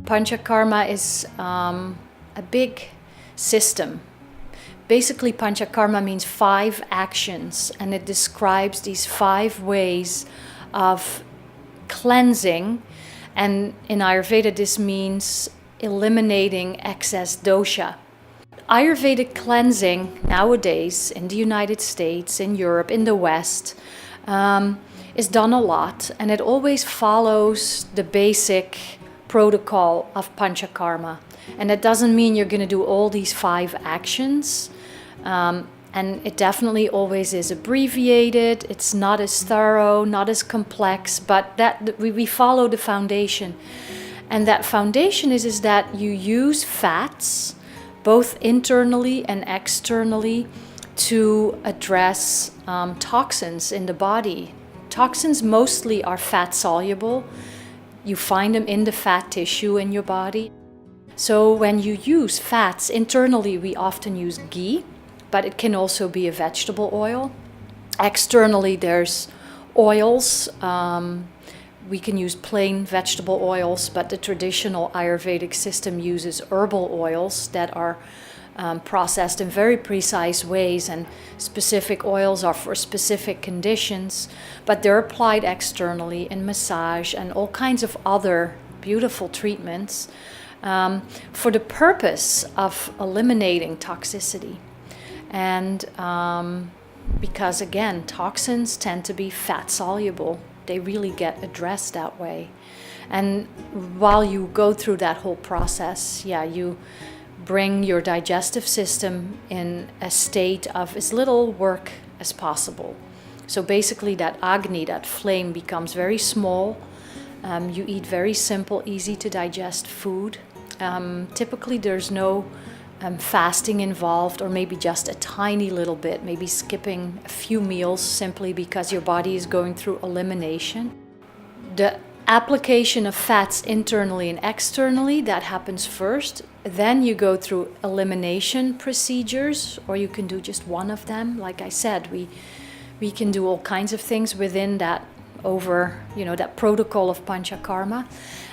Panchakarma is a big system. Basically, Panchakarma means 5 actions, and it describes these 5 ways of cleansing. And in Ayurveda, this means eliminating excess dosha. Ayurvedic cleansing nowadays in the United States, in Europe, in the West, is done a lot, and it always follows the basic protocol of Panchakarma. And that doesn't mean you're going to do all these 5 actions. And it definitely always is abbreviated. It's not as thorough, not as complex, but that we follow the foundation. And that foundation is that you use fats, both internally and externally, to address toxins in the body. Toxins mostly are fat soluble. You find them in the fat tissue in your body. So when you use fats, internally we often use ghee, but it can also be a vegetable oil. Externally there's oils. We can use plain vegetable oils, but the traditional Ayurvedic system uses herbal oils that are processed in very precise ways, and specific oils are for specific conditions, but they're applied externally in massage and all kinds of other beautiful treatments for the purpose of eliminating toxicity. And because again, toxins tend to be fat soluble, they really get addressed that way. And while you go through that whole process, you bring your digestive system in a state of as little work as possible. So basically that Agni, that flame, becomes very small. You eat very simple, easy to digest food. Typically there's no fasting involved, or maybe just a tiny little bit, maybe skipping a few meals simply because your body is going through elimination. The application of fats internally and externally, that happens first. Then you go through elimination procedures, or you can do just one of them. Like I said, we can do all kinds of things within that that protocol of Panchakarma.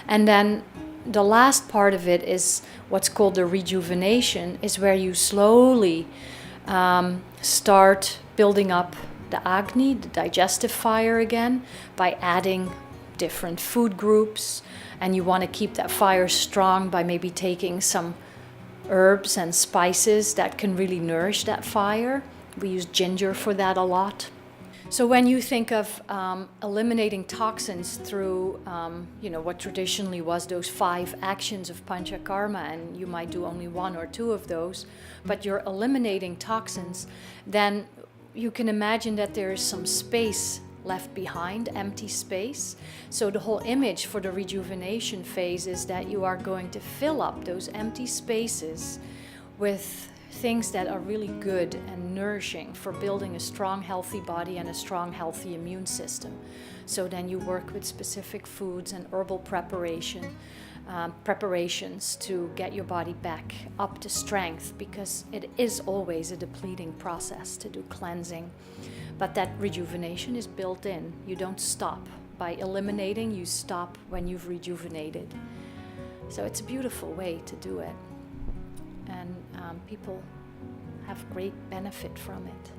And then the last part of it is what's called the rejuvenation, is where you slowly start building up the Agni, the digestive fire again, by adding different food groups. And you want to keep that fire strong by maybe taking some herbs and spices that can really nourish that fire. We use ginger for that a lot. So when you think of eliminating toxins through what traditionally was those 5 actions of Panchakarma, and you might do only 1 or 2 of those, but you're eliminating toxins, then you can imagine that there is some space left behind, empty space. So the whole image for the rejuvenation phase is that you are going to fill up those empty spaces with things that are really good and nourishing for building a strong, healthy body and a strong, healthy immune system. So then you work with specific foods and herbal preparations to get your body back up to strength, because it is always a depleting process to do cleansing. But that rejuvenation is built in. You don't stop. By eliminating, you stop when you've rejuvenated. So it's a beautiful way to do it. And people have great benefit from it.